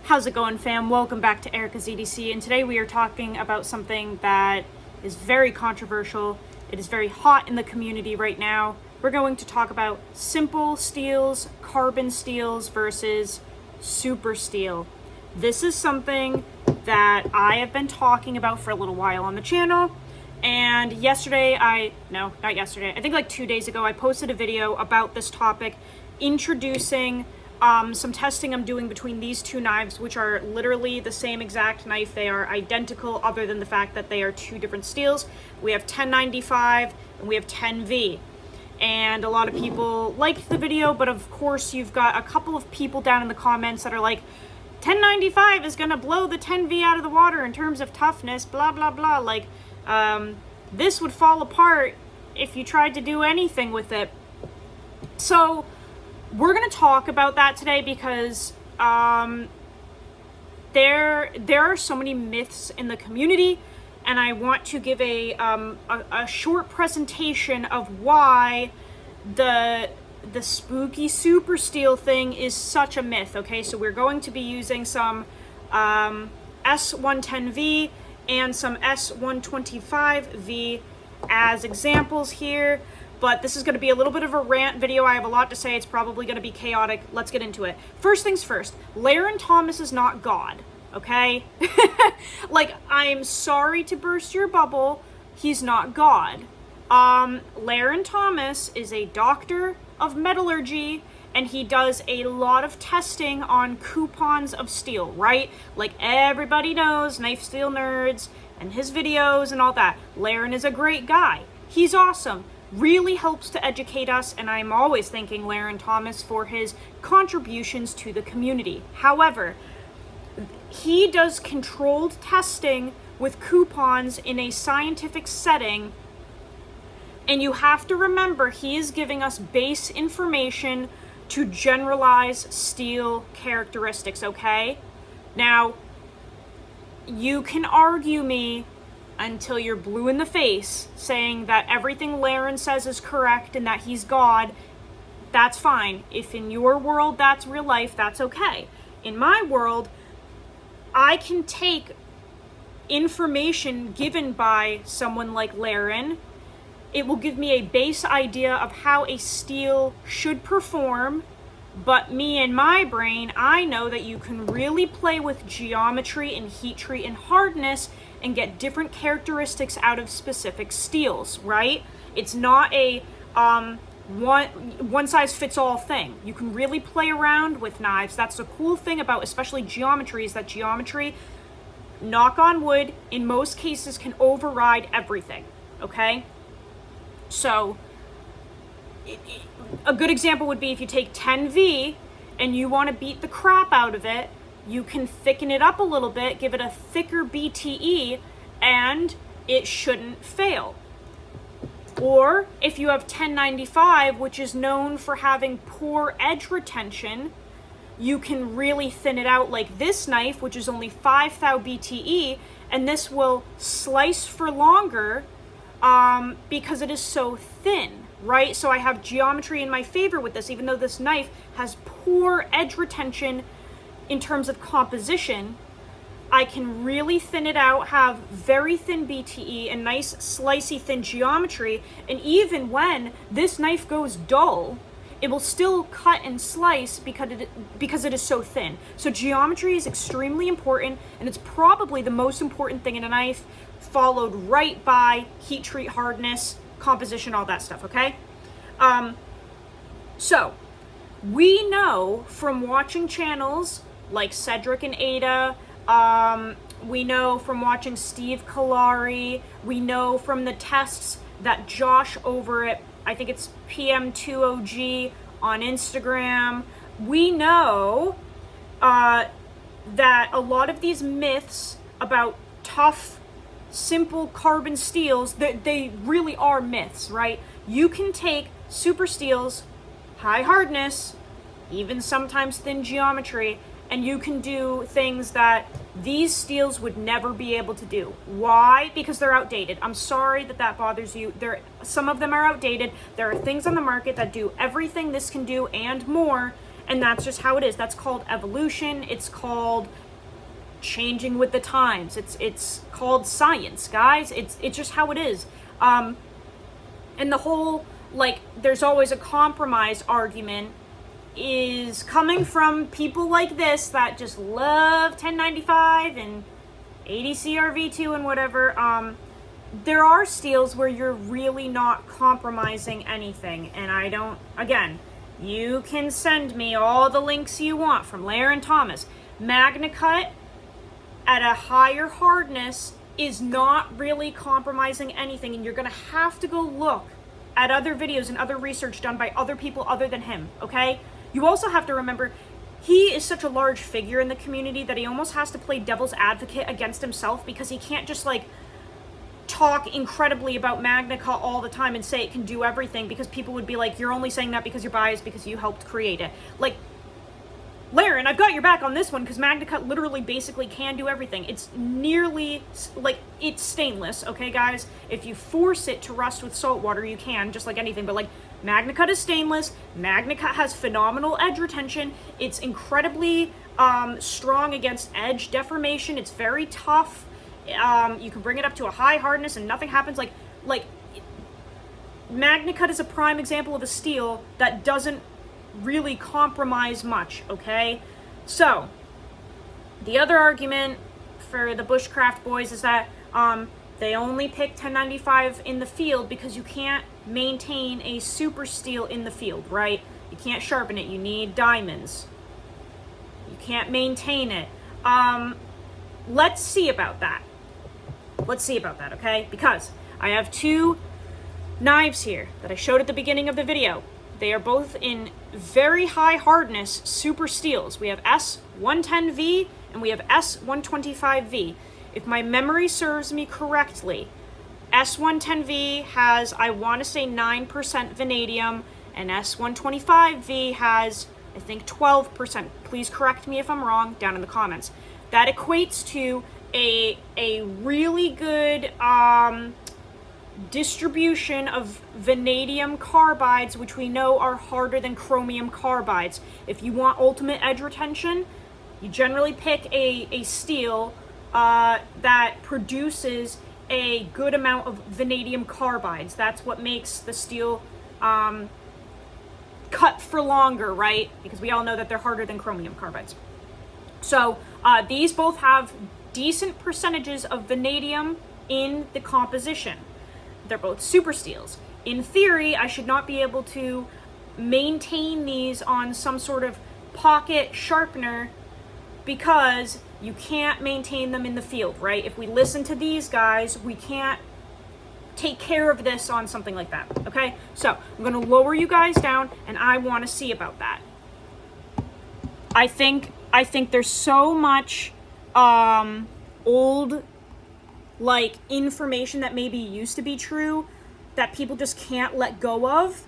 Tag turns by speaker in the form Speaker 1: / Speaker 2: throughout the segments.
Speaker 1: How's it going, fam? Welcome back to Erica's EDC, and today we are talking about something that is very controversial. It is very hot in the community right now. We're going to talk about simple steels, carbon steels versus super steel. This is something that I have been talking about for a little while on the channel, and I think like 2 days ago, I posted a video about this topic, introducing some testing I'm doing between these two knives, which are literally the same exact knife. They are identical other than the fact that they are two different steels. We have 1095 and we have 10V. And a lot of people liked the video, but of course you've got a couple of people down in the comments that are like, 1095 is gonna blow the 10V out of the water in terms of toughness, blah, blah, blah. Like, this would fall apart if you tried to do anything with it. So we're going to talk about that today because there are so many myths in the community, and I want to give a short presentation of why the spooky super steel thing is such a myth. Okay, so we're going to be using some S110V and some S125V as examples here. But this is going to be a little bit of a rant video. I have a lot to say. It's probably going to be chaotic. Let's get into it. First things first, Laren Thomas is not God, okay? Like, I'm sorry to burst your bubble. He's not God. Laren Thomas is a doctor of metallurgy, and he does a lot of testing on coupons of steel, right? Like everybody knows, Knife Steel Nerds and his videos and all that. Laren is a great guy. He's awesome. Really helps to educate us, and I'm always thanking Laren Thomas for his contributions to the community. However, he does controlled testing with coupons in a scientific setting, and you have to remember he is giving us base information to generalize steel characteristics, okay? Now, you can argue me until you're blue in the face, saying that everything Laren says is correct and that he's God. That's fine. If in your world that's real life, that's okay. In my world, I can take information given by someone like Laren. It will give me a base idea of how a steel should perform, but me and my brain, I know that you can really play with geometry and heat treat and hardness and get different characteristics out of specific steels, right? It's not a one size fits all thing. You can really play around with knives. That's the cool thing about especially geometry, is that geometry, knock on wood, in most cases can override everything, okay? So a good example would be if you take 10V and you want to beat the crap out of it, you can thicken it up a little bit, give it a thicker BTE, and it shouldn't fail. Or if you have 1095, which is known for having poor edge retention, you can really thin it out like this knife, which is only 5 thou BTE, and this will slice for longer because it is so thin, right? So I have geometry in my favor with this, even though this knife has poor edge retention in terms of composition. I can really thin it out, have very thin BTE and nice slicey thin geometry, and even when this knife goes dull, it will still cut and slice because it is so thin. So geometry is extremely important, and it's probably the most important thing in a knife, followed right by heat treat, hardness, composition, all that stuff, okay? So we know from watching channels like Cedric and Ada, we know from watching Steve Kalari, we know from the tests that Josh over at, I think it's PM2OG on Instagram, we know that a lot of these myths about tough, simple carbon steels, they really are myths, right? You can take super steels, high hardness, even sometimes thin geometry, and you can do things that these steels would never be able to do. Why? Because they're outdated. I'm sorry that that bothers you. Some of them are outdated. There are things on the market that do everything this can do and more, And that's just how it is. That's called evolution. It's called changing with the times. It's called science, guys. It's just how it is. And the whole, like, there's always a compromise argument is coming from people like this that just love 1095 and 80 CRV2 and whatever. There are steels where you're really not compromising anything. And I don't, again, you can send me all the links you want from Lair and Thomas. Magna Cut at a higher hardness is not really compromising anything, and you're going to have to go look at other videos and other research done by other people other than him, okay? You also have to remember, he is such a large figure in the community that he almost has to play devil's advocate against himself, because he can't just, like, talk incredibly about Magna Cut all the time and say it can do everything, because people would be like, you're only saying that because you're biased because you helped create it. Like, Laren, I've got your back on this one, because Magna Cut literally basically can do everything. It's nearly, like, it's stainless, okay, guys? If you force it to rust with salt water, you can, just like anything, but, like, Magna Cut is stainless. Magna Cut has phenomenal edge retention. It's incredibly strong against edge deformation. It's very tough. You can bring it up to a high hardness and nothing happens. Like, Magna Cut is a prime example of a steel that doesn't really compromise much, okay? So, the other argument for the bushcraft boys is that they only pick 1095 in the field because you can't maintain a super steel in the field, right? You can't sharpen it. You need diamonds. You can't maintain it. Let's see about that. Let's see about that, okay? Because I have two knives here that I showed at the beginning of the video. They are both in very high hardness super steels. We have S110V and we have S125V. If my memory serves me correctly, S110V has, I want to say, 9% vanadium, and S125V has, I think, 12%. Please correct me if I'm wrong down in the comments. That equates to a really good distribution of vanadium carbides, which we know are harder than chromium carbides. If you want ultimate edge retention, you generally pick a steel that produces a good amount of vanadium carbides. That's what makes the steel cut for longer, right? Because we all know that they're harder than chromium carbides. So these both have decent percentages of vanadium in the composition. They're both super steels. In theory, I should not be able to maintain these on some sort of pocket sharpener because you can't maintain them in the field, right? If we listen to these guys, we can't take care of this on something like that, okay? So I'm gonna lower you guys down, and I wanna see about that. I think there's so much old, like, information that maybe used to be true that people just can't let go of,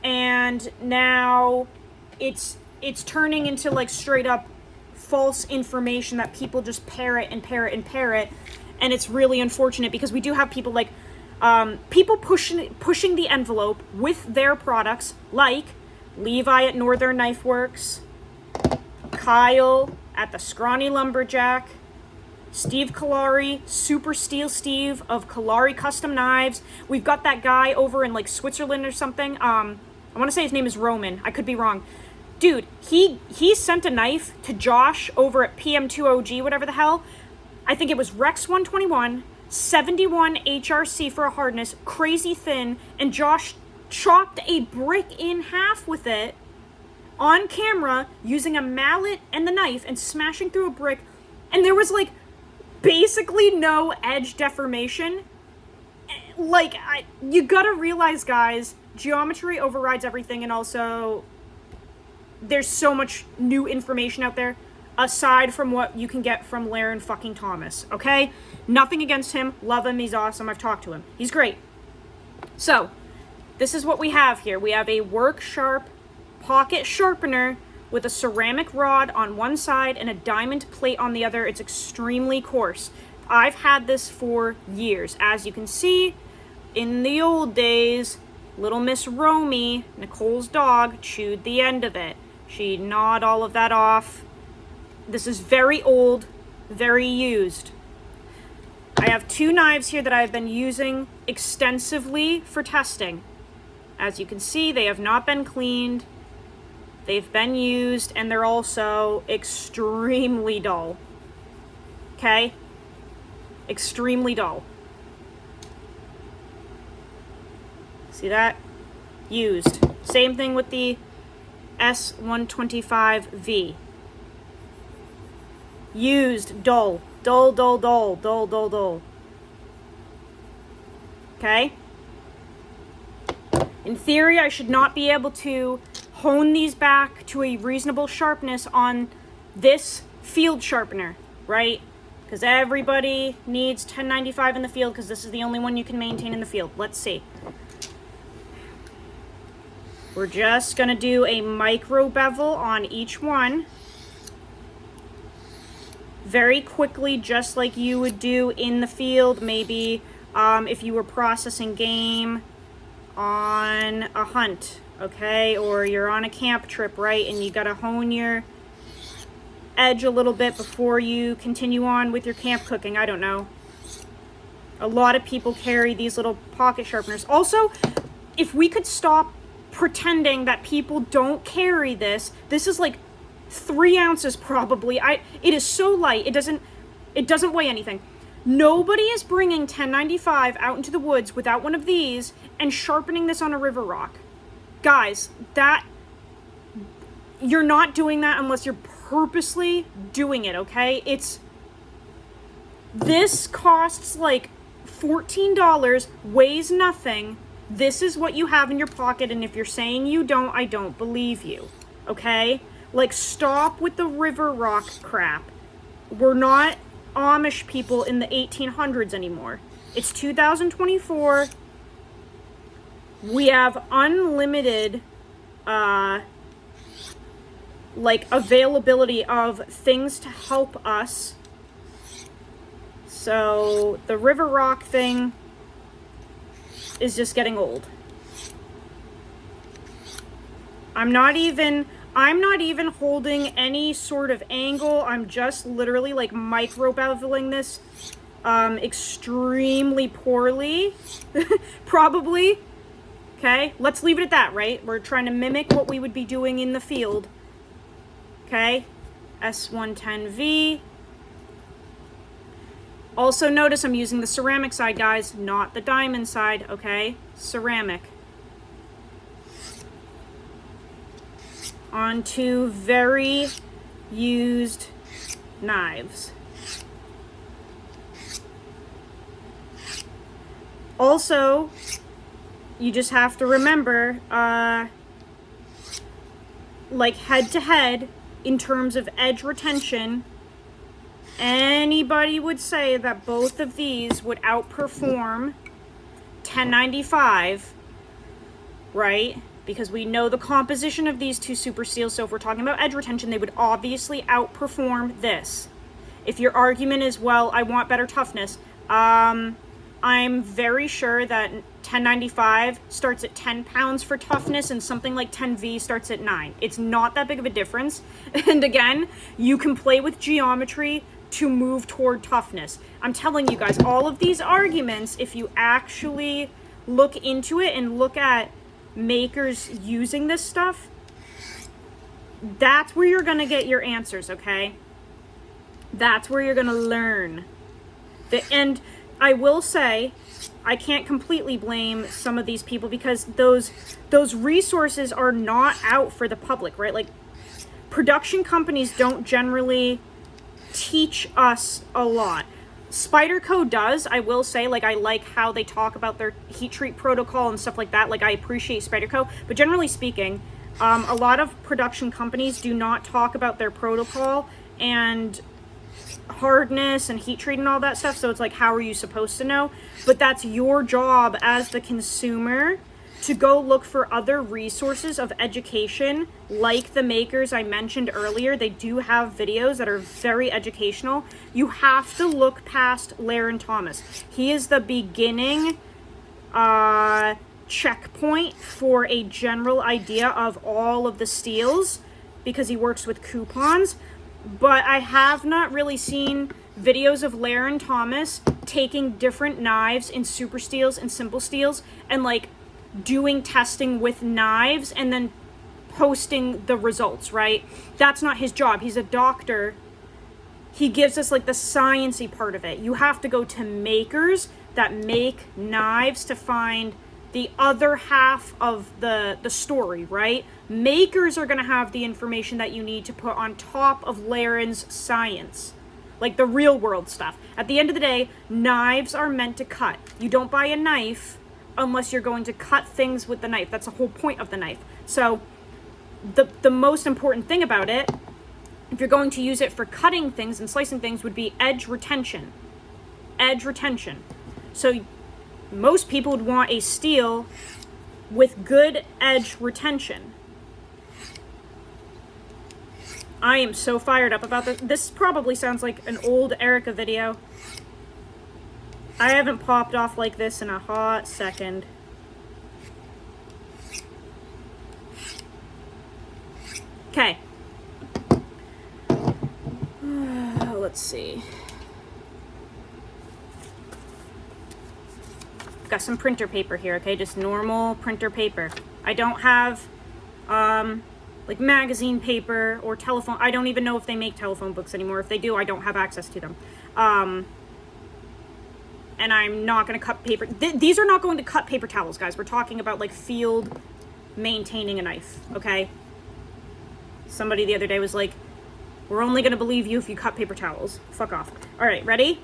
Speaker 1: and now it's turning into, like, straight up false information that people just parrot and parrot and parrot, and it's really unfortunate because we do have people like people pushing the envelope with their products, like Levi at Northern Knife Works, Kyle at the Scrawny Lumberjack, Steve Kalari, Super Steel Steve of Kalari Custom Knives. We've got that guy over in, like, Switzerland or something. I want to say his name is Roman. I could be wrong. Dude, he sent a knife to Josh over at PM2OG, whatever the hell. I think it was Rex 121, 71 HRC for a hardness, crazy thin, and Josh chopped a brick in half with it on camera using a mallet and the knife and smashing through a brick, and there was, like, basically no edge deformation. Like, you gotta realize, guys, geometry overrides everything, and also there's so much new information out there aside from what you can get from Laren fucking Thomas, okay? Nothing against him. Love him. He's awesome. I've talked to him. He's great. So, this is what we have here. We have a work sharp pocket sharpener with a ceramic rod on one side and a diamond plate on the other. It's extremely coarse. I've had this for years. As you can see, in the old days, little Miss Romy, Nicole's dog, chewed the end of it. She gnawed all of that off. This is very old, very used. I have 2 knives here that I've been using extensively for testing. As you can see, they have not been cleaned. They've been used, and they're also extremely dull. Okay? Extremely dull. See that? Used. Same thing with the S125V. Used. Dull. Dull, dull, dull. Dull, dull, dull. Okay? In theory, I should not be able to hone these back to a reasonable sharpness on this field sharpener, right? Because everybody needs 1095 in the field because this is the only one you can maintain in the field. Let's see. We're just going to do a micro bevel on each one. Very quickly, just like you would do in the field, maybe if you were processing game on a hunt, okay? Or you're on a camp trip, right? And you got to hone your edge a little bit before you continue on with your camp cooking. I don't know. A lot of people carry these little pocket sharpeners. Also, if we could stop pretending that people don't carry this. This is like 3 ounces probably. It is so light. It doesn't weigh anything. Nobody is bringing 1095 out into the woods without one of these and sharpening this on a river rock. Guys, you're not doing that unless you're purposely doing it, okay? This costs like $14, weighs nothing. This is what you have in your pocket, and if you're saying you don't, I don't believe you, okay? Like, stop with the river rock crap. We're not Amish people in the 1800s anymore. It's 2024. We have unlimited, availability of things to help us. So, the river rock thing is just getting old. I'm not even holding any sort of angle. I'm just literally like micro beveling this extremely poorly. Probably. Okay, let's leave it at that, right? We're trying to mimic what we would be doing in the field. Okay, S110V. Also notice I'm using the ceramic side, guys, not the diamond side, okay? Ceramic. On 2 very used knives. Also, you just have to remember, like head to head, in terms of edge retention, anybody would say that both of these would outperform 1095, right? Because we know the composition of these 2 super seals, so if we're talking about edge retention, they would obviously outperform this. If your argument is, well, I want better toughness, I'm very sure that 1095 starts at 10 pounds for toughness and something like 10V starts at 9. It's not that big of a difference. And again, you can play with geometry to move toward toughness. I'm telling you guys, all of these arguments, if you actually look into it and look at makers using this stuff, that's where you're gonna get your answers, okay? That's where you're gonna learn. And I will say, I can't completely blame some of these people because those resources are not out for the public, right? Like, production companies don't generally teach us a lot. Spyderco does, I will say. Like, I like how they talk about their heat treat protocol and stuff like that. Like, I appreciate Spyderco, but generally speaking, a lot of production companies do not talk about their protocol and hardness and heat treat and all that stuff. So it's like, how are you supposed to know? But that's your job as the consumer to go look for other resources of education, like the makers I mentioned earlier. They do have videos that are very educational. You have to look past Laren Thomas. He is the beginning checkpoint for a general idea of all of the steels, because he works with coupons, but I have not really seen videos of Laren Thomas taking different knives in super steels and simple steels and like doing testing with knives and then posting the results, right? That's not his job. He's a doctor. He gives us like the sciencey part of it. You have to go to makers that make knives to find the other half of the story, right? Makers are going to have the information that you need to put on top of Laren's science, like the real world stuff. At the end of the day, knives are meant to cut. You don't buy a knife unless you're going to cut things with the knife. That's the whole point of the knife. So the most important thing about it, if you're going to use it for cutting things and slicing things, would be edge retention. Edge retention. So most people would want a steel with good edge retention. I am so fired up about this. This probably sounds like an old Erica video. I haven't popped off like this in a hot second. Okay. Let's see. Got some printer paper here, okay? Just normal printer paper. I don't have like magazine paper or telephone. I don't even know if they make telephone books anymore. If they do, I don't have access to them. And I'm not going to cut paper. These are not going to cut paper towels, guys. We're talking about like field maintaining a knife, okay? Somebody the other day was like, we're only going to believe you if you cut paper towels. Fuck off. All right, ready?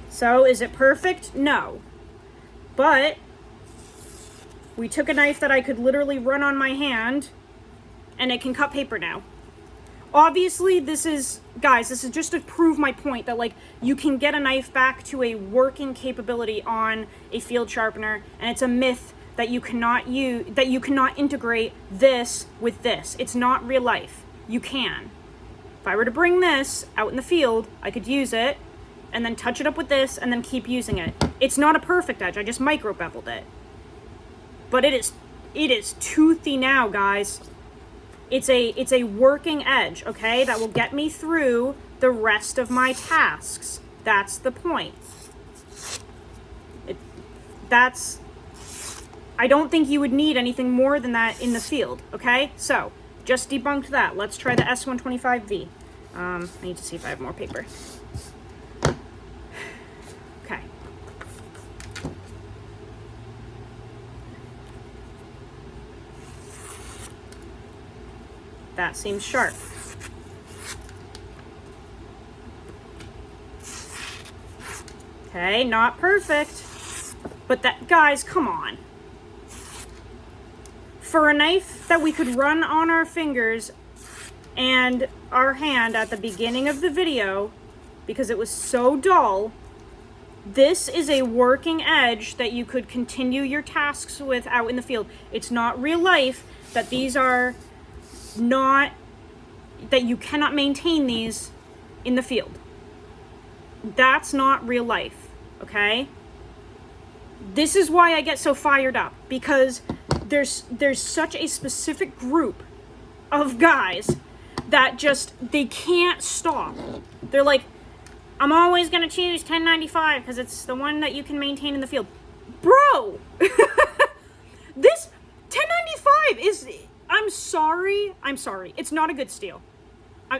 Speaker 1: So, is it perfect? No. But we took a knife that I could literally run on my hand, and it can cut paper now. Obviously, this is, guys, this is just to prove my point that, like, you can get a knife back to a working capability on a field sharpener, and it's a myth that you cannot use, that you cannot integrate this with this. It's not real life. You can. If I were to bring this out in the field, I could use it, and then touch it up with this, and then keep using it. It's not a perfect edge. I just micro beveled it. But it is toothy now, guys. It's a working edge, okay? That will get me through the rest of my tasks. That's the point. I don't think you would need anything more than that in the field, okay? So, just debunked that. Let's try the S125V. I need to see if I have more paper. Okay. That seems sharp. Okay, not perfect. But that, guys, come on. For a knife that we could run on our fingers and our hand at the beginning of the video, because it was so dull, this is a working edge that you could continue your tasks with out in the field. It's not real life that these are not, that you cannot maintain these in the field. That's not real life, okay? This is why I get so fired up, because there's such a specific group of guys that just, they can't stop. They're like, I'm always gonna choose 1095 because it's the one that you can maintain in the field. Bro! This 1095 is, I'm sorry. It's not a good steel.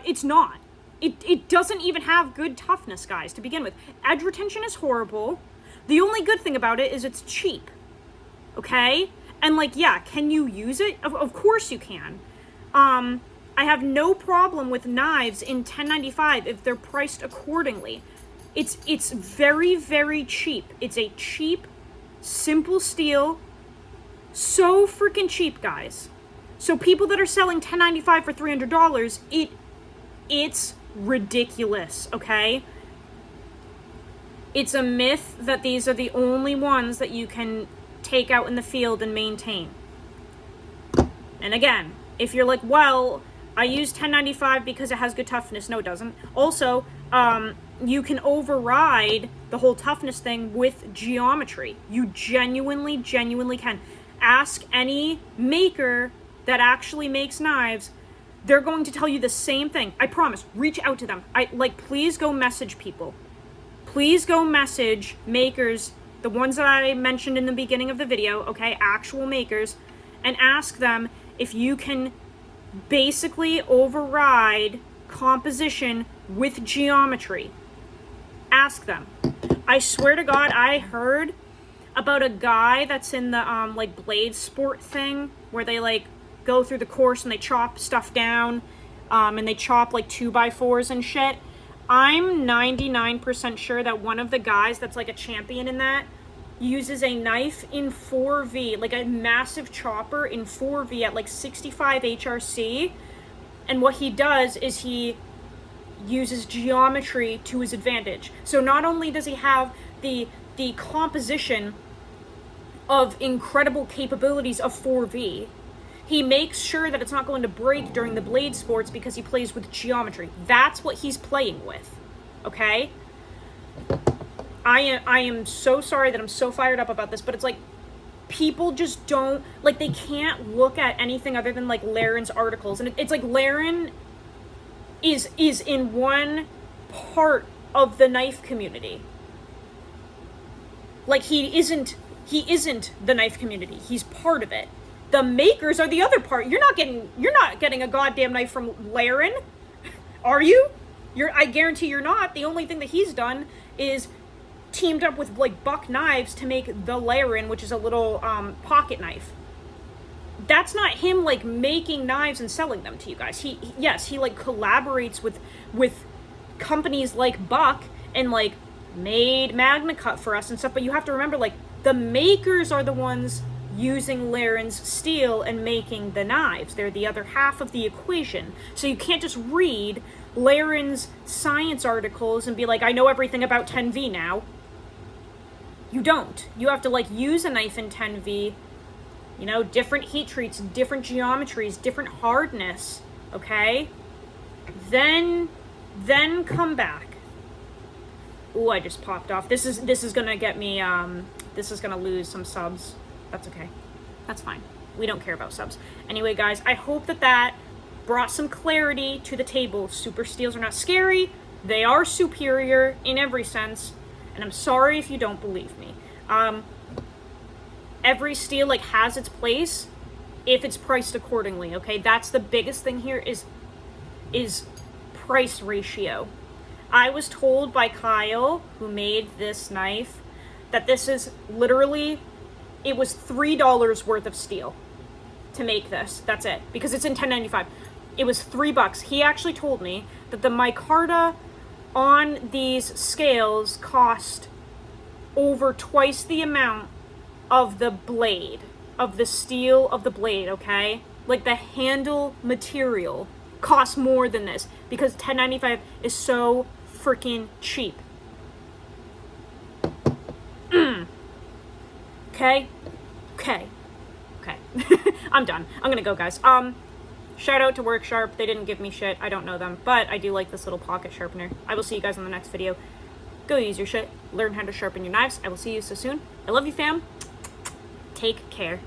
Speaker 1: It's not. It doesn't even have good toughness, guys, to begin with. Edge retention is horrible. The only good thing about it is it's cheap. Okay? And, like, yeah, can you use it? Of course you can. I have no problem with knives in 1095 if they're priced accordingly. It's very, very cheap. It's a cheap, simple steel. So freaking cheap, guys. So people that are selling 1095 for $300, it's ridiculous, okay? It's a myth that these are the only ones that you can take out in the field and maintain. And again, if you're like, well, I use 1095 because it has good toughness. No, it doesn't. Also, you can override the whole toughness thing with geometry. You genuinely can. Ask any maker that actually makes knives. They're going to tell you the same thing. I promise. Reach out to them. Please go message people. Please go message makers, the ones that I mentioned in the beginning of the video, okay, actual makers, and ask them if you can basically override composition with geometry. Ask them. I swear to God, I heard about a guy that's in the blade sport thing where they go through the course and they chop stuff down, and they chop 2x4s and shit. I'm 99% sure that one of the guys that's a champion in that uses a knife in 4V, a massive chopper in 4V at 65 HRC. And what he does is he uses geometry to his advantage. So not only does he have the composition of incredible capabilities of 4V, he makes sure that it's not going to break during the blade sports because he plays with geometry. That's what he's playing with, okay? I am so sorry that I'm so fired up about this, but it's people just don't, they can't look at anything other than Laren's articles. And it's Laren is in one part of the knife community. He isn't the knife community. He's part of it. The makers are the other part. You're not getting a goddamn knife from Laren, are you? I guarantee you're not. The only thing that he's done is teamed up with Buck Knives to make the Laren, which is a little pocket knife. That's not him making knives and selling them to you guys. He collaborates with companies like Buck and made Magna Cut for us and stuff. But you have to remember the makers are the ones using Laren's steel and making the knives. They're the other half of the equation. So you can't just read Laren's science articles and be I know everything about 10V now. You don't. You have to use a knife in 10V, different heat treats, different geometries, different hardness, okay? Then come back. Ooh, I just popped off. This is gonna get me, this is gonna lose some subs. That's okay. That's fine. We don't care about subs. Anyway, guys, I hope that brought some clarity to the table. Super steels are not scary. They are superior in every sense. And I'm sorry if you don't believe me. Every steel has its place if it's priced accordingly, okay? That's the biggest thing here is price ratio. I was told by Kyle, who made this knife, that this is literally, it was $3 worth of steel to make this. That's it. Because it's in 1095. It was $3. He actually told me that the micarta on these scales cost over twice the amount of the blade, of the steel of the blade, okay? The handle material costs more than this because 1095 is so freaking cheap. Okay? I'm done. I'm gonna go, guys. Shout out to Work Sharp. They didn't give me shit. I don't know them, but I do like this little pocket sharpener. I will see you guys in the next video. Go use your shit. Learn how to sharpen your knives. I will see you so soon. I love you, fam. Take care.